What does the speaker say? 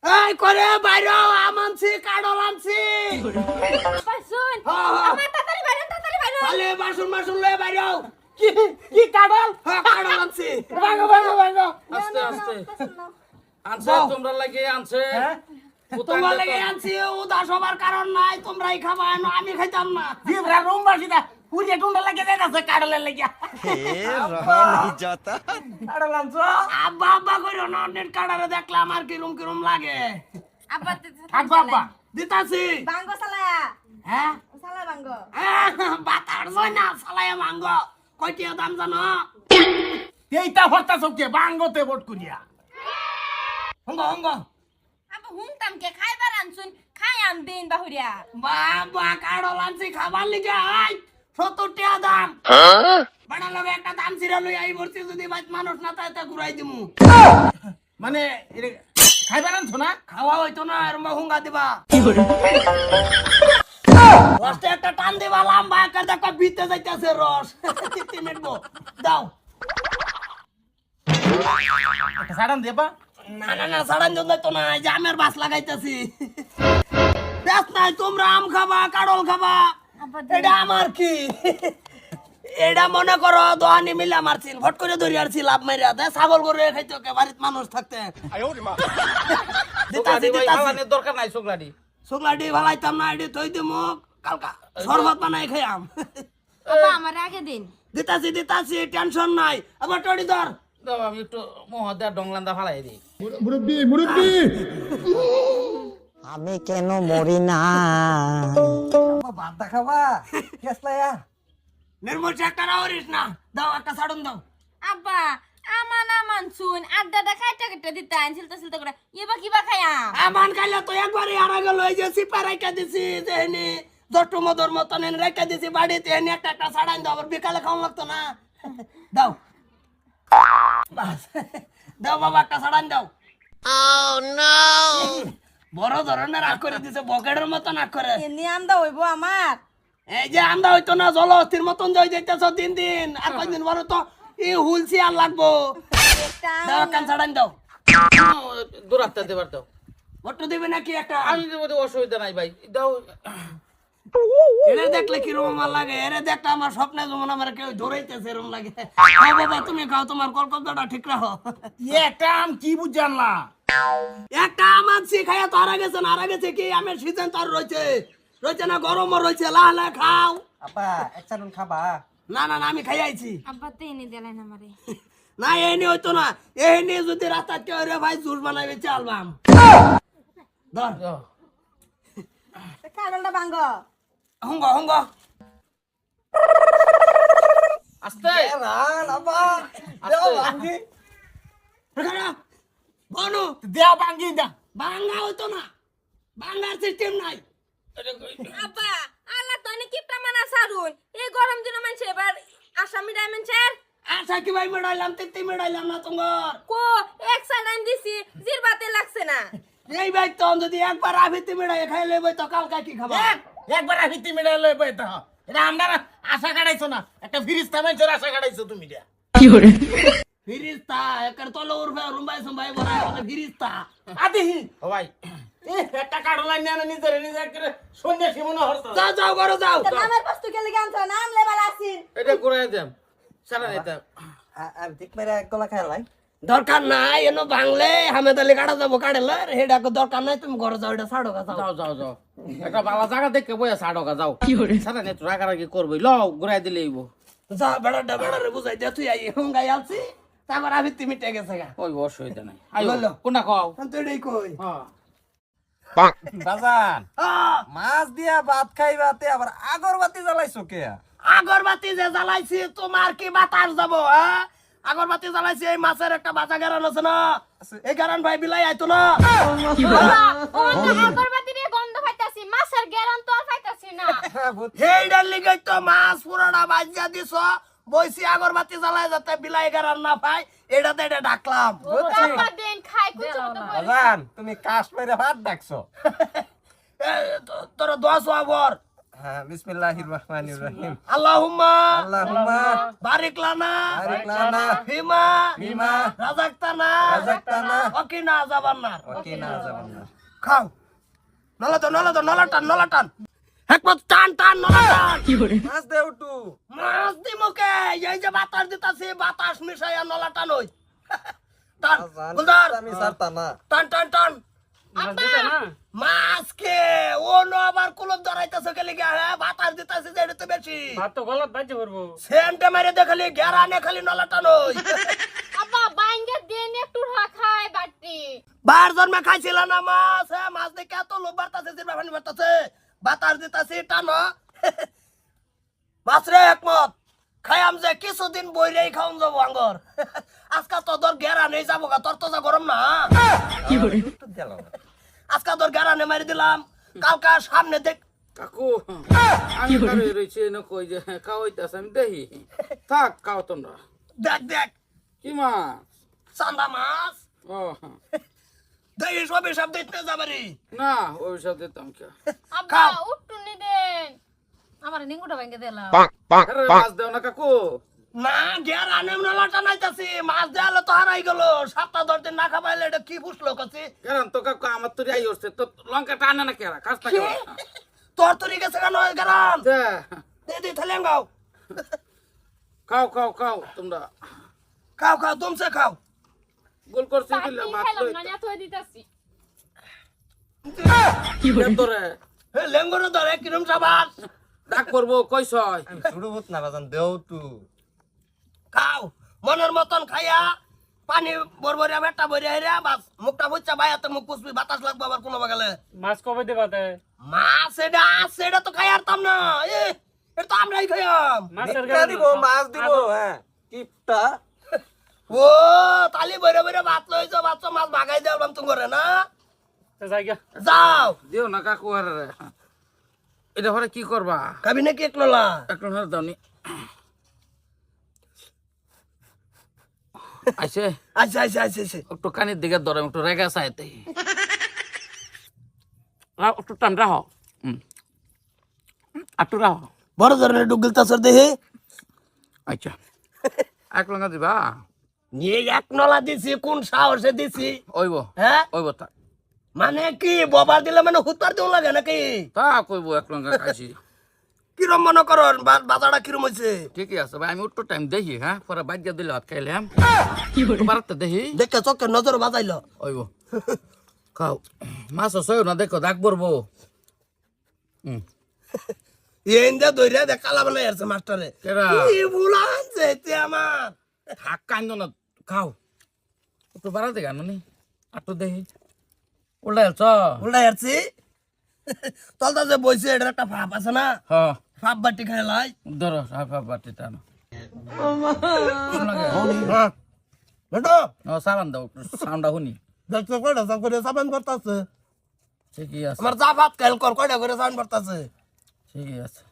এই করে বাইরে আম আনছি কাডল আনছি বাসন হ্যাঁ। আমার তাড়াতাড়ি বাইরে তাহলে বাসন বাসন লয়ে বাইরে কি কি কাডল হ্যাঁ কাডল আনছি ভাগো ভাগো ভাগো আস্তে আস্তে আনছে বাহ। তোমরা লাগে আনছে হ্যাঁ তোমার লাগে আনছি উদাস হবার কারণ নাই তোমরাই খাবা না আমি খাইতাম না জিবরা রুম বাসিদা পুরিয়া টুন্ডা লাগে যাইতাছে কাডলের লাগিয়া रहा नहीं जाता কাডল আনছো আব্বা আব্বা কইরো না নেট কাডারে দেখলাম আর কিরম লাগে আব্বা থাকবো আব্বা দিতাছি বাঙ্গো সালায়া হ্যাঁ সালা বাঙ্গো বাতার জয় না সালায় মাঙ্গ কয়টিয়া দাম জানো এইটা হরতা সবকে বাঙ্গতে বট করিয়া হঙ্গ হঙ্গ আব্বা হুমতাম কে খাইবার আনছুন খাই আম দেন বাহুরিয়া বাবা কাডল আনছি খাবার লিগে আই 70 টাকা দাম বাড়া লগে একটা দাম ছিড়া লই আই বলছি যদি বাইত মানুষ না তাই তা ঘুরাই দিমু মানে খাইবার আনছো না খাওয়া হইতো না আর হুঙ্গা দিবা লাস্টে একটা টান দিবা লম্বা একটা দেখা বিতে যাইতাছে রস তিতি মিটবো দাও একটা সাড়ান দেবা না সাড়ান জন যাইতো না এই যে আমের বাস লাগাইতাছি বেশ নাই তোমরা আম খাবা কাডল খাবা এটা আমার কি এটা মনে করো দোহানি মিলে মারছিল ভট করে ধরি আরছি লাভ মাইরা দে ছাগল করে খাইতো কে বাড়িতে মানুষ থাকতে দিতাছি দিতাছি খাওয়ানোর দরকার নাই চোখলাডি শুকলাডি ভালাইতাম না এডি থই দিমু কালকা শরবত বানাই খাইয়াম আব্বা আমার আগে দিন দিতাছি টেনশন নাই আবার টড়ি ধর দাও আমি একটু মহদা ডংলান্দা ফালাই দিই আমি কেন মরি না ভাত দেখাবা কেসলায়া নির্মল একটা রাওরিস না দাও একটা সাড়ুন দাও আব্বা আমান আমান শুন আড্ডাটা খাইটা কেটে দিতে আনছিলতে করে এবা কিবা খায়া আমান কাইলে তো একবারই হারা গেল এই যে সিপা রাইকা দিছি যেহেনি জট্টু মদর মতন এনে রাইকা দিছি বাড়িতে এনে একটা সাড়ান দাও আবার বিকালে খাওয়া লাগতো না দাও বাস দাও বাবা একটা সাড়ান দাও বড় ধরনের আখ করে দিছে বকেটের মতন আখ করে এনে আমদা হইব আমার এই যে আমরা হইতো না জলস্থির মতন যাই যাইতেছ দিন আর কয়দিন বড় তো এই হুলসি আর লাগবো দাও কান ছাড়ান দাও দূরাত্তা দেবার দাও ভট্টু দিবি নাকি একটা আমি দেবো তো অসুবিধা নাই ভাই দাও এরে দেখলে কিরম আমার লাগে এরে দেখলে আমার স্বপ্নে যেমন আমার কেউ ধরাইতেছে এরম লাগে খাও বাবা তুমি খাও তোমার কলকাতাটা ঠিক রাখো একটা আম কি বুঝ জানলা একটা আমার খাইয়া তো হারা গেছে কি আমের সিজন তো আর রয়েছে না গরমও রয়েছে লাহলে খাও আপা এক চারুন খাবা না আমি খাইয়াইছি আব্বা তো এনে দিলেন আমারে না এনে হইতো না এনে যদি রাস্তা কেউ রে ভাই জুস বানাইবে চালবাম ধর দাও। কাডলটা বাঙ্গো হঙ্গ আস্তে ভাঙ্গি বনু দেও ভাঙ্গি দা বাঙ্গা হইতো না বাঙ্গার সিস্টেম নাই আব্বা আল্লাহ তো অনেক কিপটা মানা সারুন এই গরম দিনে মানুষ এবার আসামি ডাইমেনশন আশা কি ভাই মেডাইলাম তিতি মেডাইলাম না তোমার কো এক সাইডান দিছি জিরবাতে লাগছে না এই ভাই তো যদি একবার আভিতি মেডাই খাই লইবে তো কালকা কি খাবা একবার আফিতি মেডা লই বইতা এটা আমরা আশা কাটাইছো না একটা ফ্রিজ থামাইছো আশা কাটাইছো তুমি এটা ফিরিস্তা একার তলে উড়বে রুম্বাই সম্বাই বড় ফিরিস্তা আদি ও ভাই একটা কাটলাই না নিজে করে সন্ন্যাসী মনে হরছ যাও করো যাও নামের বস্তু কে লাগি আনছ নাম লেবার আসিন এটা করে দেম সারা নেতা আমি ঠিক মেরে গলা খাইলাই দরকার নাই এনো বাংলে হামেদ আলী কাটা যাবো কাটেলে হেডা দরকার নাই তুমি ঘরে যাও এটা ছাড়ো যাও যাও একটা ভালো জায়গা দেখে বইয়া সাড়কা যাও সারা নেতা রাগারাগি করবই লও ঘুরাই দিলেই যা বেড়ারে বুঝাই দে তুই আই হুঙ্গাই আলছি তারপর আভিতি মিটে গেছে গা ওই অসুবিধা নাই আইও বললো। কোনটা খাও তো এটাই কই বাজান আহ, মাছ দিয়া ভাত খাইবাতে আবার আগরবাতি জ্বালাইছো কে আগরবাতি যে জ্বালাইছি তোমার কি বাতাস যাবো হ্যাঁ আগরবাতি জ্বালাইছি এই মাছের একটা বাজা গারান আছে না এই গারান ভাই বিলাই আইতো না ও আগরবাতি রে গন্ধ পাইতাছি মাছের গেরান তো আর পাইতাছি না হেইডার লিগে তো মাছ পুরাটা বাজিয়া দিছ বইছি আগরবাতি জ্বালাই যাতে বিলাই গারান না পাই এটা ডাকলাম বাবা দেন খাই কুচো তো বাজান তুমি কাশ মেরে ভাত ডাকছো তোর 10 ওভার হ্যাঁ বিসমিল্লাহির রহমানির রহিম আল্লাহুম্মা আল্লাহুম্মা বারিক লানা বারিক লানা ফিমা ফিমা রাযাকতানা রাযাকতানা ওয়াকিনা আযাবান্নার। ওয়াকিনা আযাবান্নার। খাও নলা টান একবার টান নলা টান মাছ দে উঠু মাছ দি মুখে এই যে বাতাস দিতাছি বাতাস মিশাইয়া নলা টান হই টান গুলদার আমি সারতা না টান মাছ কে ও নো আবার কুলব ধরাইতেছে খালি হ্যাঁ বাতাস দিতাছি যে এটা তো বেশি ভাত তো গলত বাইতে পারবো সেন্টে মারে দেখালি গেরানে খালি নলা টান হই আব্বা বাইঙ্গে দেন একটু খায় বাটি বার জন্মে খাইছিল না মাছ হ্যাঁ মাছ দেখে এত লোভ বাড়তাছে জিরবা পানি বাড়তাছে বাতাস দিতাছি টানো মাছ রে একমত খাইয়াম যে কিছুদিন বইরেই খাওন যাবো আঙ্গর আজকা তো তোর গেরা নেই যাবো গা তোর তো যা গরম না একটু দিলাম আজকা তোর গেরা নে মারি দিলাম কালকা সামনে দেখ কাকু আমি কারো রয়েছে না কই যে খাওয়াইতাছে আমি দেখি থাক খাও তোমরা দেখ কি মাছ চান্দা মাছ ও দেখি সব হিসাব দিতে যাবারি না ওই সব দিতাম কে আব্বা উঠটু নি দেন আমার নিঙ্গুটা বাইঙ্গে দিলাম আরে মাছ দেও না কাকু না গেরা নে নলাটা নাইতাছি মাছ দেয়ালে তো হারাই গেল 7-10 দিন না খাবাইলে এটা কি বুঝলো কাছে কারণ তো কাকু আমার তো রাই হচ্ছে তো লঙ্কা টানে না কেরা কাজ থাকে তোর তরি গেছে কেন গেরাম দে দিদি থালে গাও খাও তোমরা খাও তুমসে খাও গোল করছি দিলে মাছ খাইলাম লই না না তুই দিতাছি কি তোরে হে লেঙ্গুর ধরে কিরম সাবাস ডাক করবো কইছয় আমি শুরু হত না বাজান দেও তু খাও মনের মতন খাইয়া পানি বরবরিয়া বেটা বরিয়া হেরিয়া বাস মুখটা বুঝছা ভাইয়াতে মুখ পুষবি বাতাস লাগবে আবার কোনো বাগালে মাছ কবে দেবাতে মাছ এটা আছে এটা তো খাই আরতাম না এটা তো আমরাই খাইয়াম মাছের ভিক্ষা দিব মাছ দিব হ্যাঁ টিপটা ও তালি বরে ভাত লইছো ভাত মাছ ভাগাই দেওয়াম তুমি করে না জায়গা যাও দিও না কাকু আর এটা পরে কি করবা খাবি নাকি এক নলা একটু না দাওনি আইছে আচ্ছা একটু কানের দিকে ধরে একটু রেগা চাইতে একটু টান রাহ একটু রাহ বড় ধরনের ডুগল তাসর দেহে আচ্ছা এক লঙ্কা দিবা নিয়ে এক নলা দিছি কোন সাহসে দিছি ওইব হ্যাঁ ওইব তা মানে কি ববা দিলে মানে হুতার দেও লাগে নাকি তা কইব এক লঙ্কা খাইছি কিরম মনে করো বাজারটা কিরম হয়েছে ঠিকই আছে ভাই আমি একটু টাইম দেখি হ্যাঁ পরে বাজ্যা দিলে হাত খাইলাম বারাতে দেখি দেখে চোখে নজর বাজাইলো ওইব খাও মাছ সয় না দেখো দাগ পড়বো এন্দা দইরা দে কালা বানাই আছে মাস্টারে কেডা? কি বুলান যেতে আমার থাক কান্দ না খাও একটু বাড়াতে কেন নি একটু দেখি উল্টা চ উল্টাই আসছি তলটা যে বইছে এটা একটা ফাপ আছে না হ্যাঁ ফাপ বাটি খাই লাই ধরো হাফ বাটি টানো বেটো সাবান দাও সাউন্ডটা শুনি দেখছো কয়টা সব করে সাবান করতেছে ঠিকই আছে আমার যা ভাত খাইল কর কয়টা করে সাবান করতেছে ঠিকই আছে